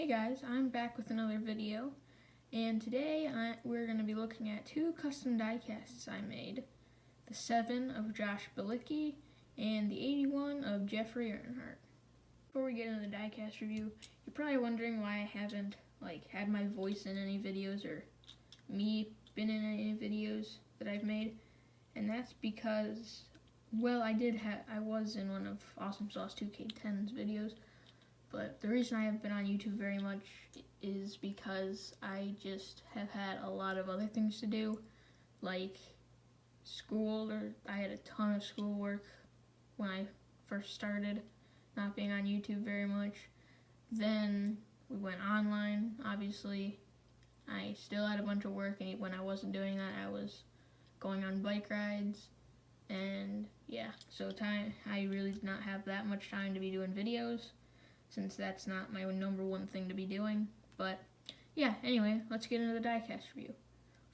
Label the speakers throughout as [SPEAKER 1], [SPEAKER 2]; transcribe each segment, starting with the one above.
[SPEAKER 1] Hey guys, I'm back with another video, and today we're going to be looking at two custom diecasts I made. The 7 of Josh Bilicki and the 81 of Jeffrey Earnhardt. Before we get into the diecast review, you're probably wondering why I haven't had my voice in any videos or me been in any videos that I've made, and that's because, well, I was in one of Awesome Sauce 2K10's videos. But the reason I haven't been on YouTube very much is because I just have had a lot of other things to do, like school, or I had a ton of schoolwork when I first started not being on YouTube very much. Then we went online, obviously. I still had a bunch of work, and when I wasn't doing that, I was going on bike rides, and yeah, so I really did not have that much time to be doing videos, since that's not my number one thing to be doing. But yeah, anyway, let's get into the diecast review.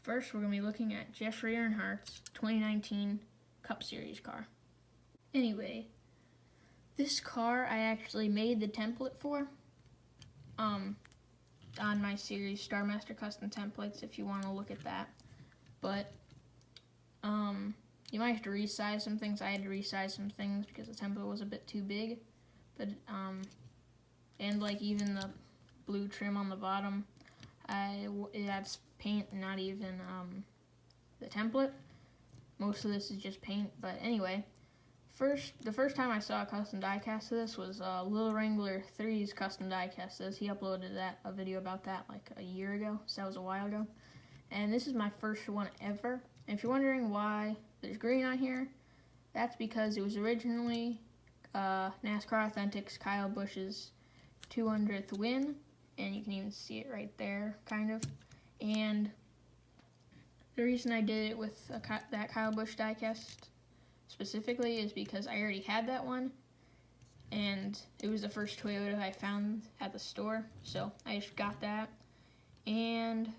[SPEAKER 1] First, we're going to be looking at Jeffrey Earnhardt's 2019 Cup Series car. Anyway, this car I actually made the template for on my series Star Master Custom Templates, if you want to look at that. But you might have to resize some things. I had to resize some things because the template was a bit too big. But and even the blue trim on the bottom, that's paint, not even the template. Most of this is just paint, but anyway, the first time I saw a custom diecast of this was Lil Wrangler 3's custom diecast of this. He uploaded a video about that like a year ago, so that was a while ago. And this is my first one ever. And if you're wondering why there's green on here, that's because it was originally NASCAR Authentics Kyle Busch's 200th win, and you can even see it right there, kind of. And the reason I did it with that Kyle Busch diecast specifically is because I already had that one, and it was the first Toyota I found at the store, so I just got that, and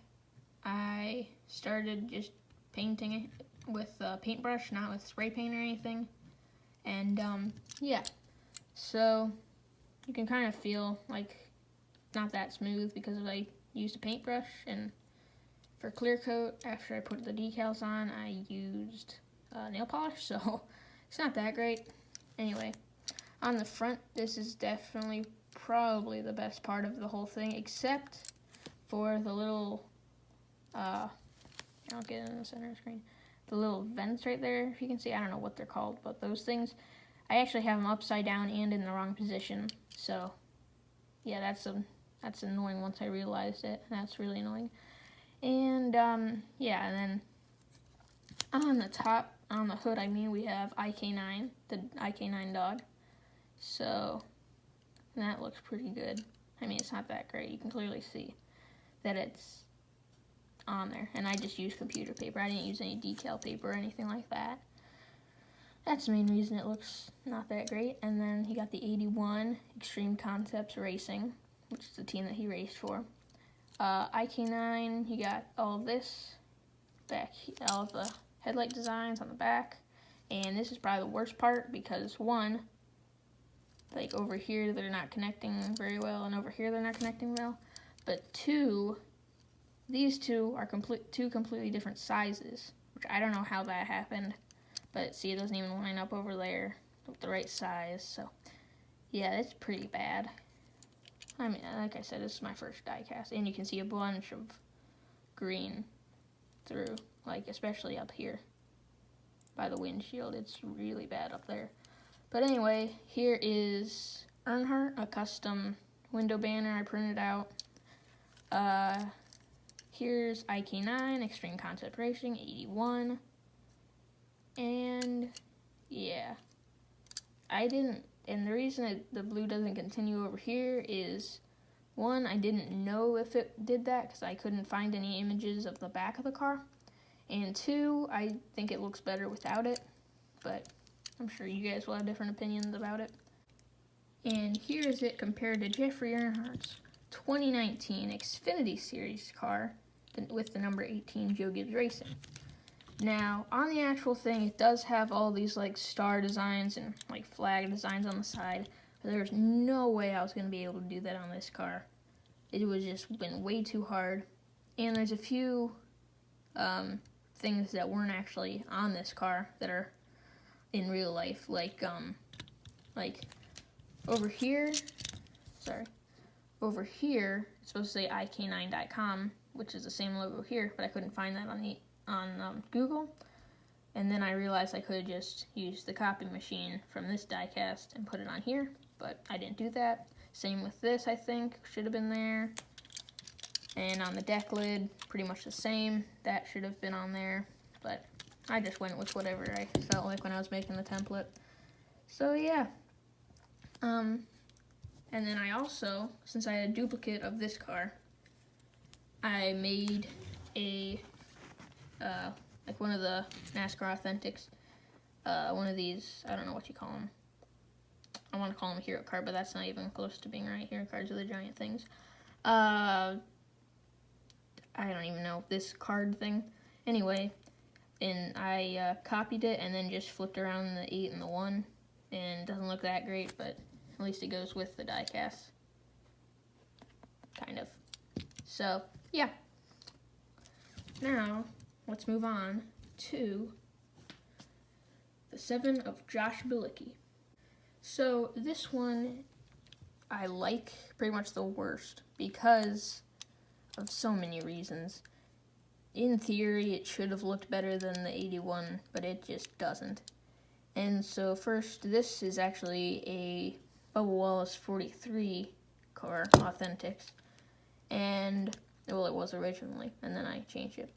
[SPEAKER 1] I started just painting it with a paintbrush, not with spray paint or anything. And yeah, so you can kind of feel like not that smooth because I used a paintbrush, and for clear coat, after I put the decals on, I used nail polish, so it's not that great. Anyway, on the front, this is definitely probably the best part of the whole thing, except for the little, I'll get it in the center of the screen, the little vents right there, if you can see. I don't know what they're called, but those things, I actually have them upside down and in the wrong position. So yeah, that's annoying once I realized it. That's really annoying. And yeah, and then on the top, on the hood, we have IK9, the IK9 dog. So that looks pretty good. It's not that great. You can clearly see that it's on there, and I just used computer paper. I didn't use any decal paper or anything like that. That's the main reason it looks not that great. And then he got the 81 Extreme Concepts Racing, which is the team that he raced for. IK9, he got all of this back, all of the headlight designs on the back. And this is probably the worst part because, one, over here they're not connecting very well, and over here they're not connecting well. But two, these two are two completely different sizes, which I don't know how that happened. But see, it doesn't even line up over there with the right size. So yeah, it's pretty bad. Like I said, this is my first diecast, and you can see a bunch of green through, especially up here by the windshield. It's really bad up there. But anyway, here is Earnhardt, a custom window banner I printed out. Here's IK9 Extreme Concept Racing 81. And yeah, and the reason the blue doesn't continue over here is, one, I didn't know if it did that because I couldn't find any images of the back of the car, and two, I think it looks better without it, but I'm sure you guys will have different opinions about it. And here is it compared to Jeffrey Earnhardt's 2019 Xfinity Series car with the number 18 Joe Gibbs Racing. Now, on the actual thing, it does have all these star designs and flag designs on the side, but there's no way I was going to be able to do that on this car. it was just been way too hard. And there's a few things that weren't actually on this car that are in real life, like over here, over here, it's supposed to say ik9.com, which is the same logo here, but I couldn't find that on Google. And then I realized I could just use the copy machine from this diecast and put it on here, but I didn't do that. Same with this, I think, should have been there. And on the deck lid, pretty much the same. That should have been on there, but I just went with whatever I felt like when I was making the template. So yeah. And then I also, since I had a duplicate of this car, I made a like one of the NASCAR Authentics, one of these, I don't know what you call them. I want to call them a hero card, but that's not even close to being right. Hero cards are the giant things. I don't even know, this card thing. Anyway, and I copied it and then just flipped around the 8 and the 1, and it doesn't look that great, but at least it goes with the diecast. Kind of. So, yeah. Now, let's move on to the 7 of Josh Bilicki. So, this one I like pretty much the worst because of so many reasons. In theory, it should have looked better than the 81, but it just doesn't. And so first, this is actually a Bubba Wallace 43 car, Authentics. And, well, it was originally, and then I changed it.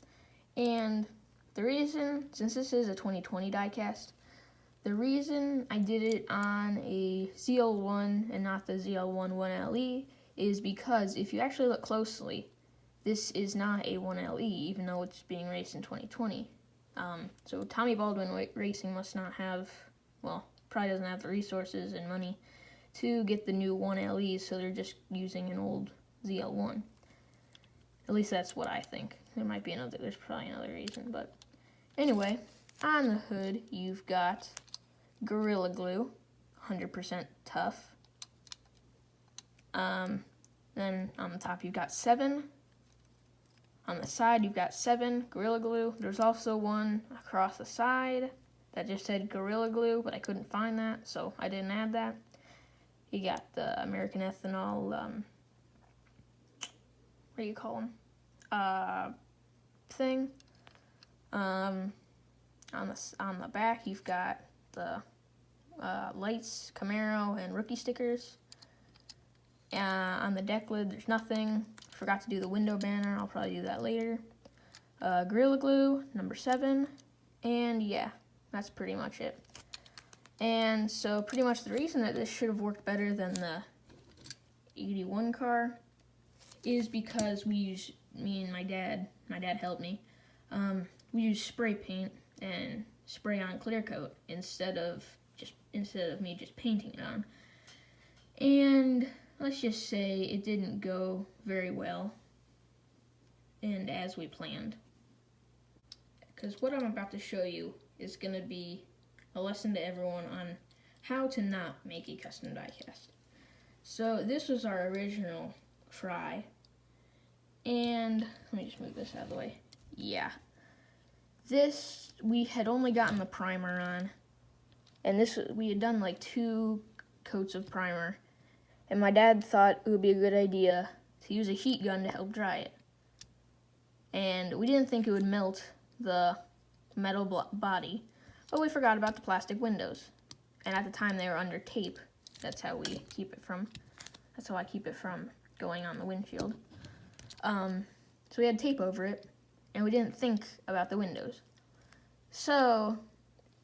[SPEAKER 1] And the reason, since this is a 2020 diecast, the reason I did it on a ZL1 and not the ZL1 1LE is because if you actually look closely, this is not a 1LE, even though it's being raced in 2020. So Tommy Baldwin Racing must not have, well, probably doesn't have the resources and money to get the new 1LEs, so they're just using an old ZL1. At least that's what I think. There's probably another reason, but anyway, on the hood, you've got Gorilla Glue, 100% tough. Then on the top, you've got 7. On the side, you've got 7 Gorilla Glue. There's also one across the side that just said Gorilla Glue, but I couldn't find that, so I didn't add that. You got the American Ethanol, what do you call them? Thing. On the back, you've got the lights, Camaro, and rookie stickers. On the deck lid, there's nothing. Forgot to do the window banner. I'll probably do that later. Gorilla Glue, number 7. And yeah, that's pretty much it. And so pretty much the reason that this should have worked better than the 81 car is because me and my dad helped me. We used spray paint and spray on clear coat instead of me just painting it on. And let's just say it didn't go very well and as we planned. Because what I'm about to show you is going to be a lesson to everyone on how to not make a custom diecast. So this was our original try. And let me just move this out of the way. Yeah. This, we had only gotten the primer on. And we had done like 2 coats of primer. And my dad thought it would be a good idea to use a heat gun to help dry it. And we didn't think it would melt the metal body, but we forgot about the plastic windows. And at the time they were under tape. That's how I keep it from going on the windshield. So we had tape over it, and we didn't think about the windows. So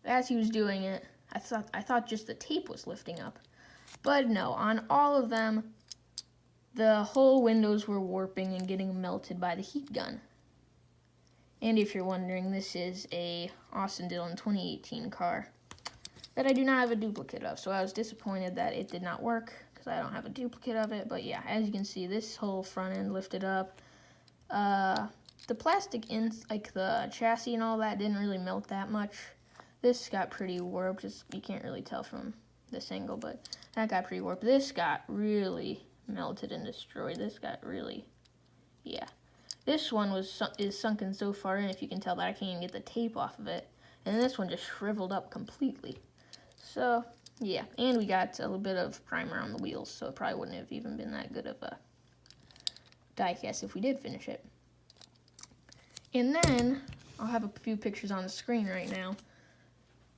[SPEAKER 1] as he was doing it, I thought just the tape was lifting up. But no, on all of them, the whole windows were warping and getting melted by the heat gun. And if you're wondering, this is a Austin Dillon 2018 car that I do not have a duplicate of. So I was disappointed that it did not work because I don't have a duplicate of it. But yeah, as you can see, this whole front end lifted up. The plastic like the chassis and all that didn't really melt that much. This got pretty warped. You can't really tell from this angle, but that got pretty warped. This got really melted and destroyed. This got really, yeah. This one is sunken so far in, if you can tell, that I can't even get the tape off of it. And this one just shriveled up completely. So, yeah. And we got a little bit of primer on the wheels, so it probably wouldn't have even been that good of a diecast if we did finish it. And then, I'll have a few pictures on the screen right now.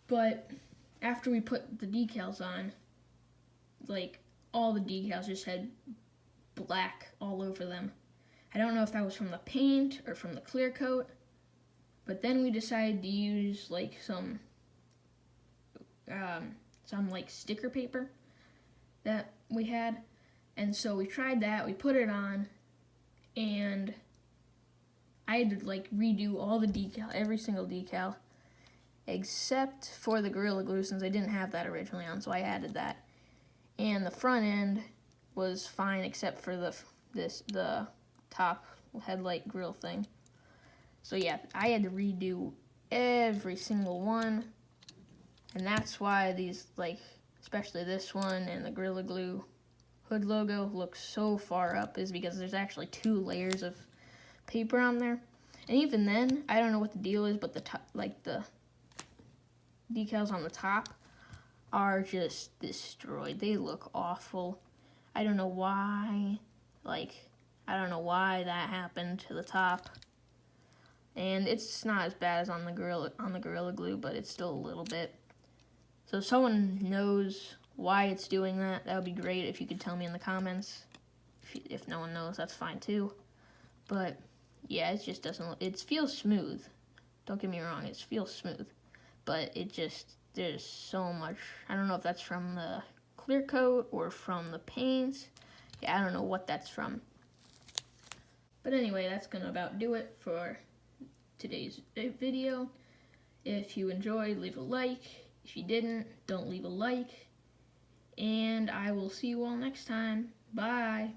[SPEAKER 1] But after we put the decals on, like, all the decals just had black all over them. I don't know if that was from the paint or from the clear coat, but then we decided to use like some like sticker paper that we had, and so we tried that. We put it on, and I had to like redo all the decal, every single decal, except for the Gorilla Glue, since I didn't have that originally on, so I added that. And the front end was fine except for the top headlight grill thing. So yeah, I had to redo every single one, and that's why these, like, especially this one and the Gorilla Glue hood logo look so far up, is because there's actually 2 layers of paper on there. And even then, I don't know what the deal is, but the decals on the top are just destroyed. They look awful. I don't know why. I don't know why that happened to the top. And it's not as bad as on the Gorilla Glue, but it's still a little bit. So if someone knows why it's doing that, that would be great if you could tell me in the comments. If no one knows, that's fine too. But yeah, it just doesn't. It feels smooth. Don't get me wrong, it feels smooth, but it just, there's so much. I don't know if that's from the clear coat or from the paints. Yeah, I don't know what that's from. But anyway, that's gonna about do it for today's video. If you enjoyed, leave a like. If you didn't, don't leave a like. And I will see you all next time. Bye.